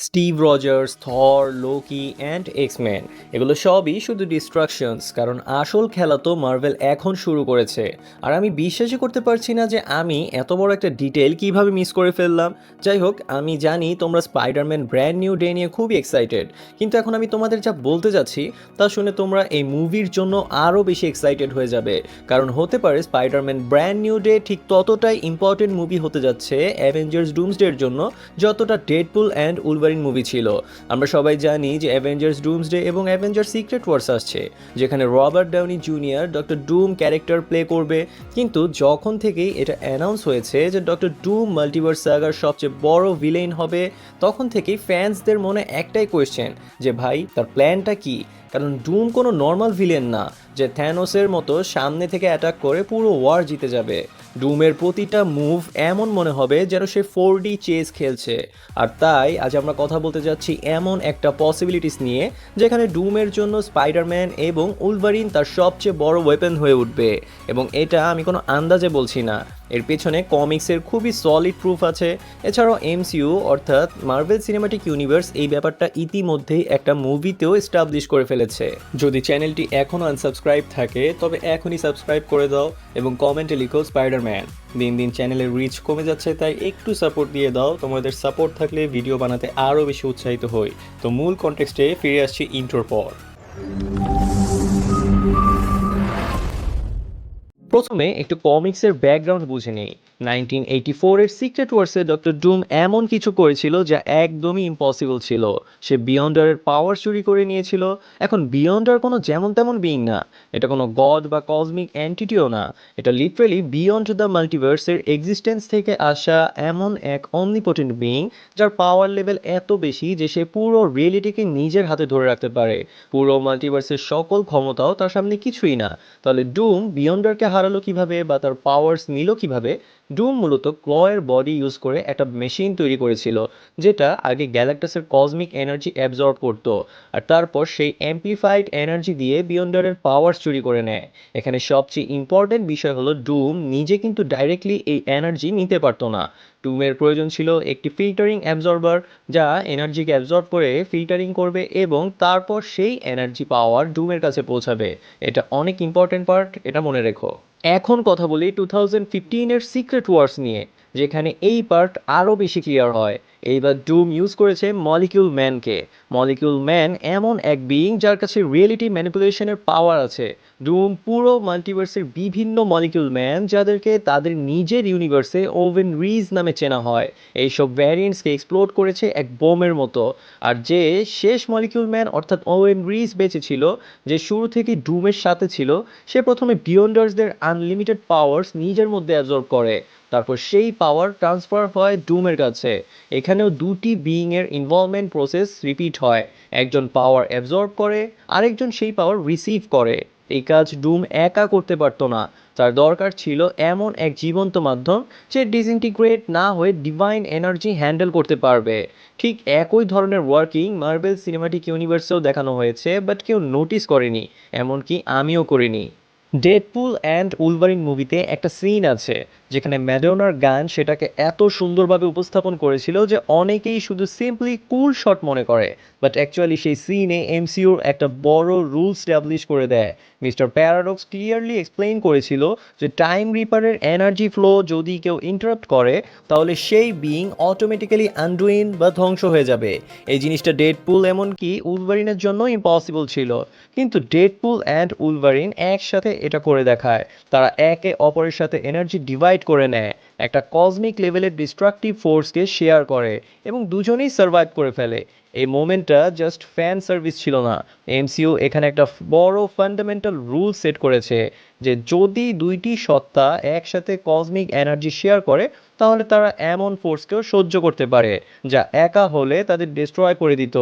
Steve Rogers, Thor, Loki and X-Men এগুলো সবই শুধু ডিস্ট্রাকশনস, কারণ আসল খেলা তো মার্ভেল এখন শুরু করেছে। আর আমি বিশ্বাসই করতে পারছি না যে আমি এত বড় একটা ডিটেল কিভাবে মিস করে ফেললাম। যাই হোক, আমি জানি তোমরা স্পাইডারম্যান ব্র্যান্ড নিউ ডে নিয়ে খুবই এক্সাইটেড, কিন্তু এখন আমি তোমাদের যা বলতে যাচ্ছি তা শুনে তোমরা এই মুভির জন্য আরও বেশি এক্সাইটেড হয়ে যাবে। কারণ হতে পারে স্পাইডারম্যান ব্র্যান্ড নিউ ডে ঠিক ততটাই ইম্পর্টেন্ট মুভি হতে যাচ্ছে অ্যাভেঞ্জার্স ডুমসডের জন্য যতটা ডেডপুল অ্যান্ড উলভারিন মুভি ছিল। আমরা সবাই জানি যে অ্যাভেঞ্জার্স ডুমসডে এবং অ্যাভেঞ্জার্স সিক্রেট ওয়ার্স আসছে, যেখানে Robert Downey Junior Doctor Doom character play করবে। কিন্তু যখন থেকেই এটা অ্যানাউন্স হয়েছে যে ডক্টর ডুম মাল্টিভার্স সাগার সবচেয়ে বড় ভিলেন হবে, তখন থেকেই ফ্যান্সদের মনে একটাই কোয়েশ্চেন যে ভাই তার প্ল্যানটা কি। কারণ ডুম কোনো নর্মাল ভিলেন না যে থ্যানোসের মতো সামনে থেকে অ্যাটাক করে পুরো ওয়ার জিতে যাবে। ডুমের প্রতিটা মুভ এমন মনে হবে যেন সে 4D চেস খেলছে। আর তাই আজ আমরা কথা বলতে যাচ্ছি এমন একটা পসিবিলিটিস নিয়ে যেখানে ডুমের জন্য স্পাইডারম্যান এবং উলভারিন তার সবচেয়ে বড় ওয়েপেন হয়ে উঠবে। এবং এটা আমি কোনো আন্দাজে বলছি না, এর পেছনে কমিক্সের খুবই সলিড প্রুফ আছে। এছাড়াও এমসিইউ অর্থাৎ মার্ভেল সিনেমাটিক ইউনিভার্স এই ব্যাপারটা ইতিমধ্যেই একটা মুভিতেও এস্টাবলিশ করে ফেলেছে। যদি চ্যানেলটি এখনও আনসাবস্ক্রাইব থাকে তবে এখনই সাবস্ক্রাইব করে দাও এবং কমেন্টে লিখো স্পাইডারম্যান। দিন দিন চ্যানেলের রিচ কমে যাচ্ছে, তাই একটু সাপোর্ট দিয়ে দাও। তোমাদের সাপোর্ট থাকলে ভিডিও বানাতে আরও বেশি উৎসাহিত হই। তো মূল কনটেক্সটে ফিরে আসছি ইন্ট্রোর পর। প্রথমে একটু কমিক্সের ব্যাকগ্রাউন্ড বুঝে নেই। 1984-এর সিক্রেট ওয়ার্সে ডক্টর ডুম এমন কিছু করেছিল যা একদমই ইম্পসিবল ছিল। সে বিয়ন্ডারের পাওয়ার চুরি করে নিয়েছিল। এখন বিয়ন্ডার কোনো যেমন তেমন বিইং না, এটা কোনো গড বা কসমিক অ্যান্টিটিও না। এটা লিটারেলি বিয়ন্ড দ্য মাল্টিভার্সের এক্সিস্টেন্স থেকে আসা এমন এক অমনিপোটেন্ট বিইং যার পাওয়ার লেভেল এত বেশি যে সে পুরো রিয়েলিটিকে নিজের হাতে ধরে রাখতে পারে। পুরো মাল্টিভার্সের সকল ক্ষমতাও তার সামনে কিছুই না। তাহলে ডুম বিয়ন্ডারকে হারালো কিভাবে বা তার পাওয়ার্স নিল কিভাবে? ডুম মূলত ক্লয়ের বডি ইউজ করে একটা মেশিন তৈরি করেছিল, যেটা আগে গ্যালাক্টাসের কসমিক এনার্জি অ্যাবজর্ব করতো। আর তারপর সেই অ্যাম্প্লিফাইড এনার্জি দিয়ে বিয়ন্ডারের পাওয়ার্স চুরি করে নেয়। এখানে সবচেয়ে ইম্পর্টেন্ট বিষয় হলো ডুম নিজে কিন্তু ডাইরেক্টলি এই এনার্জি নিতে পারতো না। ডুমের প্রয়োজন ছিল একটি ফিল্টারিং অ্যাবজর্বার, যা এনার্জিকে অ্যাবজর্ব করে ফিল্টারিং করবে এবং তারপর সেই এনার্জি পাওয়ার ডুমের কাছে পৌঁছাবে। এটা অনেক ইম্পর্টেন্ট পার্ট, এটা মনে রেখো। এখন কথা বলি 2015-এর সিক্রেট ওয়ার্স নিয়ে, যেখানে এই পার্ট আরও বেশি ক্লিয়ার হয়। এইবার ডুম ইউজ করেছে মলিকিউল ম্যানকে। মলিকিউল ম্যান এমন এক বিইং যার কাছে রিয়েলিটি ম্যানিপুলেশনের পাওয়ার আছে। ডুম পুরো মাল্টিভার্সের বিভিন্ন মলিকিউল ম্যান, যাদেরকে তাদের নিজের ইউনিভার্সে ওভেন রিজ নামে চেনা হয়, এইসব ভ্যারিয়েন্টসকে এক্সপ্লোর করেছে এক বোমের মতো। আর যে শেষ মলিকিউল ম্যান অর্থাৎ ওয়েন রিজ বেঁচে ছিল, যে শুরু থেকে ডুমের সাথে ছিল, সে প্রথমে বিয়ন্ডার্সদের আনলিমিটেড পাওয়ার্স নিজের মধ্যে অ্যাবজর্ব করে। তারপর সেই পাওয়ার ট্রান্সফার হয় ডুমের কাছে। এখানেও দুটি বিইংয়ের ইনভলভমেন্ট প্রসেস রিপিট হয়। একজন পাওয়ার অ্যাবজর্ব করে, আরেকজন সেই পাওয়ার রিসিভ করে। এই কাজ ডুম একা করতে পারতো না। তার দরকার ছিল এমন এক জীবন্ত মাধ্যম যে ডিসইন্টিগ্রেট না হয়ে ডিভাইন এনার্জি হ্যান্ডেল করতে পারবে। ঠিক একই ধরনের ওয়ার্কিং মার্বেল সিনেমাটিক ইউনিভার্সেও দেখানো হয়েছে, বাট কেউ নোটিস করেনি, এমনকি আমিও করিনি। ডেডপুল অ্যান্ড উলভারিন মুভিতে একটা সিন আছে যেখানে ম্যাডোনার গান সেটাকে এত সুন্দরভাবে উপস্থাপন করেছিল যে অনেকেই শুধু সিম্পলি কুল শট মনে করে, বাট অ্যাকচুয়ালি সেই সিনে এমসিইউর একটা বড় রুল স্ট্যাবলিশ করে দেয়। মিস্টার প্যারাডক্স ক্লিয়ারলি এক্সপ্লেইন করেছিল যে টাইম রিপারের এনার্জি ফ্লো যদি কেউ ইন্টারাপ্ট করে, তাহলে সেই বিইং অটোমেটিক্যালি আনডুইন বা ধ্বংস হয়ে যাবে। এই জিনিসটা ডেডপুল এমনকি উলভারিনের জন্য ইম্পসিবল ছিল, কিন্তু ডেডপুল অ্যান্ড উলভারিন একসাথে এটা করে দেখায়। তারা একে অপরের সাথে এনার্জি ডিভাইড করে নেয়, একটা কসমিক লেভেলের ডিস্ট্রাকটিভ ফোর্সকে শেয়ার করে এবং দুজনেই সার্ভাইভ করে ফেলে। এই মোমেন্টটা জাস্ট ফ্যান সার্ভিস ছিল না, এমসিইউ এখানে একটা বড় ফান্ডামেন্টাল রুল সেট করেছে যে যদি দুইটি সত্তা একসাথে কসমিক এনার্জি শেয়ার করে, তাহলে তারা এমন ফোর্সকেও সহ্য করতে পারে যা একা হলে তাদের ডিস্ট্রয় করে দিত।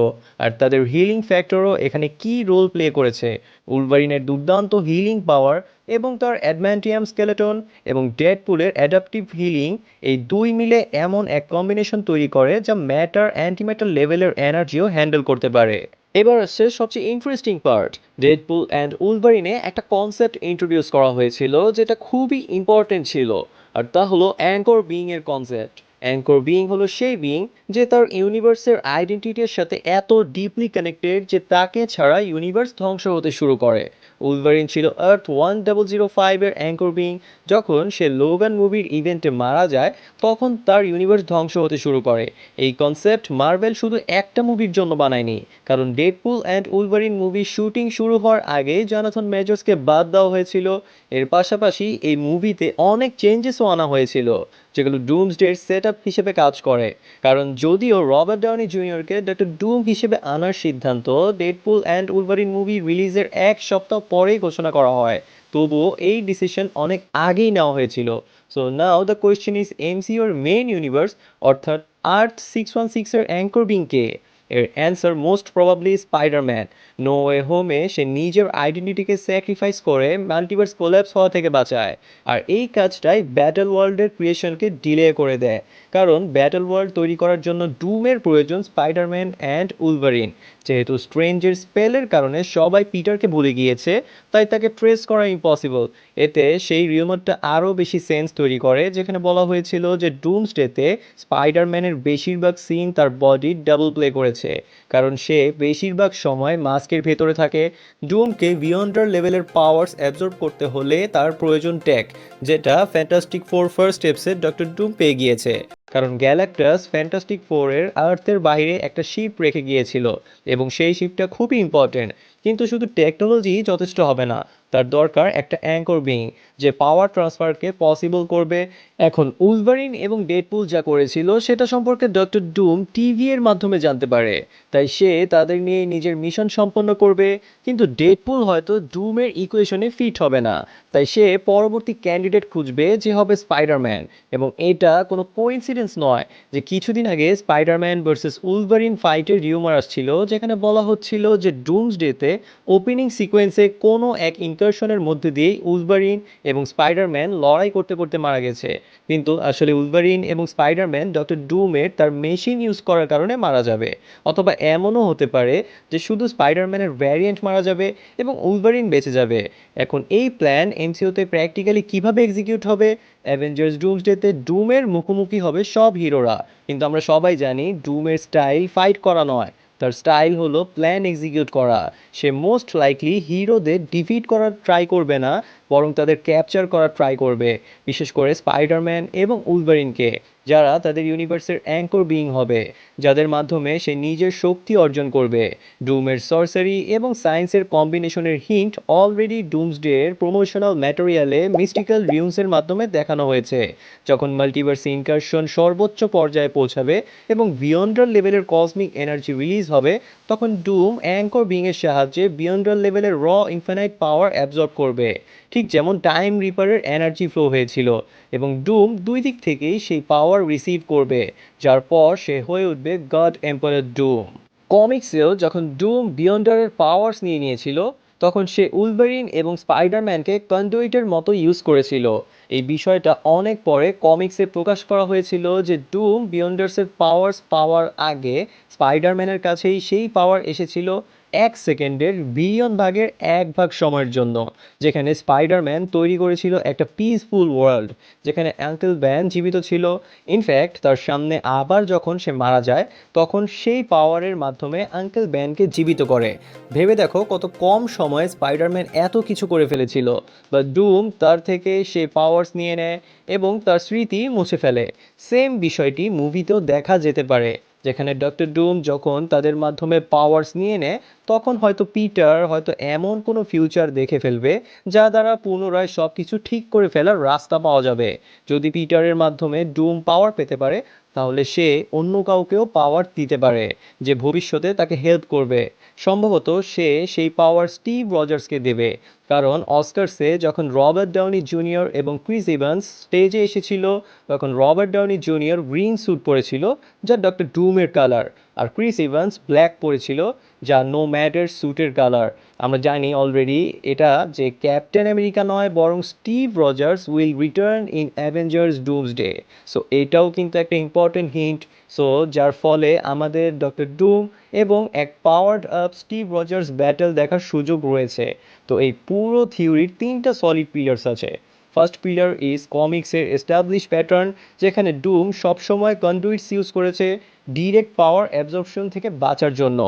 আর তাদের হিলিং ফ্যাক্টরও এখানে কি রোল প্লে করেছে। উলভারিনের দুর্দান্ত হিলিং পাওয়ার এবং তার অ্যাডম্যান্টিয়াম স্কেলেটন এবং ডেডপুলের অ্যাডাপটিভ হিলিং, এই দুই মিলে এমন এক কম্বিনেশন তৈরি করে যা ম্যাটার অ্যান্টিম্যাটার লেভেলের এনার্জিও হ্যান্ডেল করতে পারে। এবার আসছে সবচেয়ে ইন্টারেস্টিং পার্ট। ডেডপুল অ্যান্ড উলভারিনে একটা কনসেপ্ট ইন্ট্রোডিউস করা হয়েছিল যেটা খুবই ইম্পর্টেন্ট ছিল, আর তা হলো অ্যাঙ্কর বিইং এর কনসেপ্ট। অ্যাঙ্কর বিইং হলো সেই বিইং যে তার ইউনিভার্সের আইডেন্টিটির সাথে এত ডিপলি কানেক্টেড যে তাকে ছাড়া ইউনিভার্স ধ্বংস হতে শুরু করে। উলভারিন ছিল আর্থ 1005 এর অ্যাঙ্কর বিইং। যখন সে লোগান মুভির ইভেন্টে মারা যায় তখন তার ইউনিভার্স ধ্বংস হতে শুরু করে। এই কনসেপ্ট মার্ভেল শুধু একটা মুভির জন্য বানায়নি, কারণ ডেডপুল অ্যান্ড উলভারিন মুভির শুটিং শুরু হওয়ার আগে জনাথন মেজর্সকে বাদ দেওয়া হয়েছিল। এর পাশাপাশি এই মুভিতে অনেক চেঞ্জেসও আনা হয়েছিল, যেগুলো ডুমসডের সেট আপ হিসেবে কাজ করে। কারণ যদিও রবার্ট ডাউনি জুনিয়রকে ডক্টর ডুম হিসেবে আনার সিদ্ধান্ত ডেডপুল অ্যান্ড উলভারিন মুভি রিলিজের 1 সপ্তাহ পরেই ঘোষণা করা হয়, তবুও এই ডিসিশন অনেক আগেই নেওয়া হয়েছিল। So now the question is, এমসিইউর মেইন ইউনিভার্স অর্থাৎ আর্থ 616 এর অ্যাঙ্কর বিং কে? এর answer most probably Spiderman. No way হোমে সে নিজের আইডেন্টিটিকে স্যাক্রিফাইস করে মাল্টিভার্স কোল্যাপস হওয়া থেকে বাঁচায়। আর এই কাজটাই ব্যাটল ওয়ার্ল্ডের ক্রিয়েশনকে ডিলে করে দেয়, কারণ ব্যাটল ওয়ার্ল্ড তৈরি করার জন্য ডুমের প্রয়োজন স্পাইডারম্যান অ্যান্ড উলভারিন। যেহেতু স্ট্রেঞ্জের স্পেলের কারণে সবাই পিটারকে ভুলে গিয়েছে, তাই তাকে ট্রেস করা ইম্পসিবল। এতে সেই রিউমারটা আরও বেশি সেন্স তৈরি করে, যেখানে বলা হয়েছিল যে ডুমসডেতে স্পাইডারম্যানের বেশিরভাগ সিন তার বডি ডাবল প্লে করেছে, কারণ সে বেশিরভাগ সময় মাস্কের ভেতরে থাকে। ডুমকে বিয়ন্ডার লেভেলের পাওয়ার্স অ্যাবজর্ব করতে হলে তার প্রয়োজন টেক, যেটা ফ্যান্টাস্টিক ফোর ফার্স্ট স্টেপসে ডক্টর ডুম পেয়ে গিয়েছে। কারণ গ্যালাক্টাস ফ্যান্টাস্টিক ফোরের আর্থের বাইরে একটা শিপ রেখে গিয়েছিল, এবং সেই শিপটা খুবই ইম্পর্টেন্ট। কিন্তু শুধু টেকনোলজি যথেষ্ট হবে না, তার দরকার একটা অ্যাঙ্কর বিং যে পাওয়ার ট্রান্সফারকে পসিবল করবে। এখন উলভারিন এবং ডেডপুল যা করেছিল সেটা সম্পর্কে ডক্টর ডুম টিভি এর মাধ্যমে জানতে পারে, তাই সে তাদের নিয়ে নিজের মিশন সম্পন্ন করবে। কিন্তু ডেডপুল হয়তো ডুমের ইকুয়েশনে ফিট হবে না, তাই সে পরবর্তী ক্যান্ডিডেট খুঁজবে যে হবে স্পাইডারম্যান। এবং এটা কোনো কোইন্সিডেন্স নয় যে কিছুদিন আগে স্পাইডারম্যান ভার্সেস উলভারিন ফাইটের রিউমার আসছিল, যেখানে বলা হচ্ছিল যে ডুমসডেতে ওপেনিং সিকোয়েন্সে কোনো এক ইনকারশনের মধ্যে দিয়েই উলভারিন এবং স্পাইডারম্যান লড়াই করতে করতে মারা গেছে। কিন্তু আসলে উলভারিন এবং স্পাইডারম্যান ডক্টর ডুমের তার মেশিন ইউজ করার কারণে মারা যাবে। অথবা এমনও হতে পারে যে শুধু স্পাইডারম্যানের ভ্যারিয়েন্ট মারা যাবে এবং উলভারিন বেঁচে যাবে। এখন এই প্ল্যান এমসিইউতে প্র্যাকটিক্যালি কিভাবে এক্সিকিউট হবে? অ্যাভেঞ্জার্স ডুমসডেতে ডুমের মুখোমুখি হবে সব হিরোরা, কিন্তু আমরা সবাই জানি ডুমের স্টাইল ফাইট করা নয়, তার স্টাইল হলো প্ল্যান এক্সিকিউট করা। সে মোস্ট লাইকলি হিরোদের ডিফিট করার ট্রাই করবে না, বরং তাদের ক্যাপচার করার ট্রাই করবে, বিশেষ করে স্পাইডারম্যান এবং উলভারিনকে, যারা তাদের ইউনিভার্সের অ্যাঙ্কর বিং হবে, যাদের মাধ্যমে সে নিজের শক্তি অর্জন করবে। ডুমের সর্সারি এবং সায়েন্সের কম্বিনেশনের হিন্ট অলরেডি ডুমসডে এর প্রমোশনাল ম্যাটেরিয়ালে মিস্টিক্যাল রিউন্সের মাধ্যমে দেখানো হয়েছে। যখন মাল্টিভার্স ইনকারশন সর্বোচ্চ পর্যায়ে পৌঁছাবে এবং বিয়ন্ডার লেভেলের কসমিক এনার্জি রিলিজ হবে, তখন ডুম অ্যাঙ্কর বিংয়ের সাহায্যে বিয়ন্ডার লেভেলের র ইনফিনাইট পাওয়ার অ্যাবজর্ব করবে, ঠিক যেমন টাইম রিপারের এনার্জি ফ্লো হয়েছিল। এবং ডুম দুই দিক থেকেই সেই পাওয়ার রিসিভ করবে, যার পর সে হয়ে উঠবে গড এম্পায়ার ডুম। কমিক্সেও যখন ডুম বিয়ন্ডারের পাওয়ার্স নিয়ে নিয়েছিল, তখন সে উলভারিন এবং স্পাইডারম্যানকে কন্ডুইটের মতো ইউজ করেছিল। এই বিষয়টা অনেক পরে কমিক্সে প্রকাশ করা হয়েছিল যে ডুম বিয়ন্ডার্সের পাওয়ার্স পাওয়ার আগে স্পাইডারম্যানের কাছেই সেই পাওয়ার এসেছিল 1 সেকেন্ডের বিলিয়ন ভাগের 1 ভাগ সময়ের জন্য, যেখানে স্পাইডারম্যান তৈরি করেছিল একটা পিসফুল ওয়ার্ল্ড, যেখানে আঙ্কেল ব্যান জীবিত ছিল। ইনফ্যাক্ট তার সামনে আবার যখন সে মারা যায়, তখন সেই পাওয়ারের মাধ্যমে আঙ্কেল ব্যানকে জীবিত করে। ভেবে দেখো কত কম সময়ে স্পাইডারম্যান এত কিছু করে ফেলেছিল, বা ডুম তার থেকে সেই পাওয়ার্স নিয়ে নেয় এবং তার স্মৃতি মুছে ফেলে। সেম বিষয়টি মুভিতেও দেখা যেতে পারে, যেখানে ডক্টর ডুম যখন তাদের মাধ্যমে পাওয়ার্স নিয়ে নেয়, তখন হয়তো পিটার হয়তো এমন কোনো ফিউচার দেখে ফেলবে যা দ্বারা পুনরায় সব কিছু ঠিক করে ফেলার রাস্তা পাওয়া যাবে। যদি পিটারের মাধ্যমে ডুম পাওয়ার পেতে পারে, তাহলে সে অন্য কাউকেও পাওয়ার দিতে পারে যে ভবিষ্যতে তাকে হেল্প করবে। সম্ভবত সে সেই পাওয়ার স্টিভ রজার্সকে দেবে, কারণ অস্কারসে যখন রবার্ট ডাউনি জুনিয়র এবং ক্রিস ইভান্স স্টেজে এসেছিল, তখন Robert Downey Junior green suit পরেছিল যা ডক্টর ডুমের কালার, আর ক্রিস ইভান্স ব্ল্যাক পরেছিল যা নো ম্যাটার স্যুটের কালার। আমরা জানি অলরেডি এটা যে ক্যাপ্টেন আমেরিকা নয়, বরং Steve Rogers will return in Avengers Doomsday. So এটাও কিন্তু একটা ইম্পর্টেন্ট হিন্ট। সো যার ফলে আমাদের ডক্টর ডুম এবং এক powered up Steve Rogers battle দেখার সুযোগ রয়েছে। তো এই পুরো থিওরির 3টা সলিড পিলার্স আছে। ফার্স্ট পিলার ইজ কমিক্সের এস্টাবলিশ প্যাটার্ন, যেখানে ডুম সবসময় কন্ডুইটস ইউজ করেছে ডিরেক্ট পাওয়ার অ্যাবজর্পশন থেকে বাঁচার জন্য।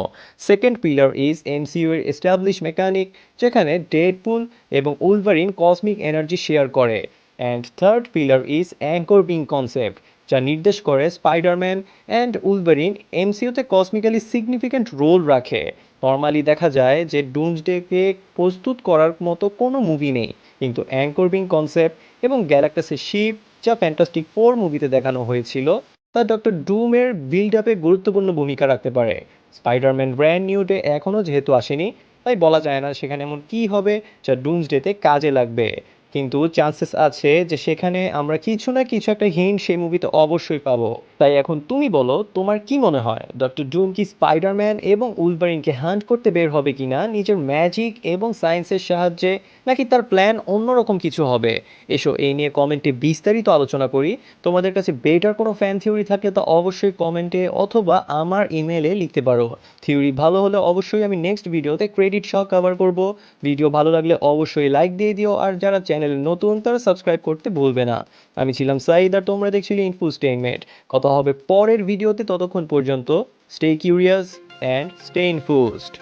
সেকেন্ড পিলার ইজ এমসিইউ এর এস্টাবলিশ মেকানিক, যেখানে ডেডপুল এবং উলভারিন কসমিক এনার্জি শেয়ার করে। And third pillar is anchor being concept, যা নির্দেশ করে স্পাইডারম্যান অ্যান্ড উলভারিন এমসিইউতে কসমিক্যালি সিগনিফিক্যান্ট রোল রাখে। নর্মালি দেখা যায় যে ডুমসডেকে প্রস্তুত করার মতো কোনো মুভি নেই, কিন্তু অ্যাঙ্কর বিং কনসেপ্ট এবং গ্যালাক্টাসের শিপ, যা ফ্যান্টাস্টিক ফোর মুভিতে দেখানো হয়েছিল, তা ডক্টর ডুমের বিল্ড আপে গুরুত্বপূর্ণ ভূমিকা রাখতে পারে। স্পাইডারম্যান ব্র্যান্ড নিউ ডে এখনও যেহেতু আসেনি, তাই বলা যায় না সেখানে এমন কী হবে যা ডুমসডেতে কাজে লাগবে, কিন্তু চান্সেস আছে যে সেখানে আমরা কিছু না কিছু একটা হিন্ট সেই মুভিতে অবশ্যই পাবো। তাই এখন তুমি বলো, তোমার কি মনে হয় ডক্টর ডুম কি স্পাইডারম্যান এবং উলভারিনকে হান্ট করতে বের হবে কিনা নিজের ম্যাজিক এবং সায়েন্সের সাহায্যে, নাকি তার প্ল্যান অন্যরকম কিছু হবে? এসো এই নিয়ে কমেন্টে বিস্তারিত আলোচনা করি। তোমাদের কাছে বেটার কোনো ফ্যান থিওরি থাকলে তো অবশ্যই কমেন্টে অথবা আমার ইমেলে লিখতে পারো। থিওরি ভালো হলে অবশ্যই আমি নেক্সট ভিডিওতে ক্রেডিট সহ কভার করব। ভিডিও ভালো লাগলে অবশ্যই লাইক দিয়ে দিও, আর যারা চ্যানেলে নতুন তারা সাবস্ক্রাইব করতে ভুলবে না। আমি ছিলাম সাইদ, আর তোমরা দেখছিলে ইনফুস্টেইনমেন্ট। কথা হবে পরের ভিডিওতে, ততক্ষণ পর্যন্ত স্টে কিউরিয়াস অ্যান্ড স্টে ইনফুজড।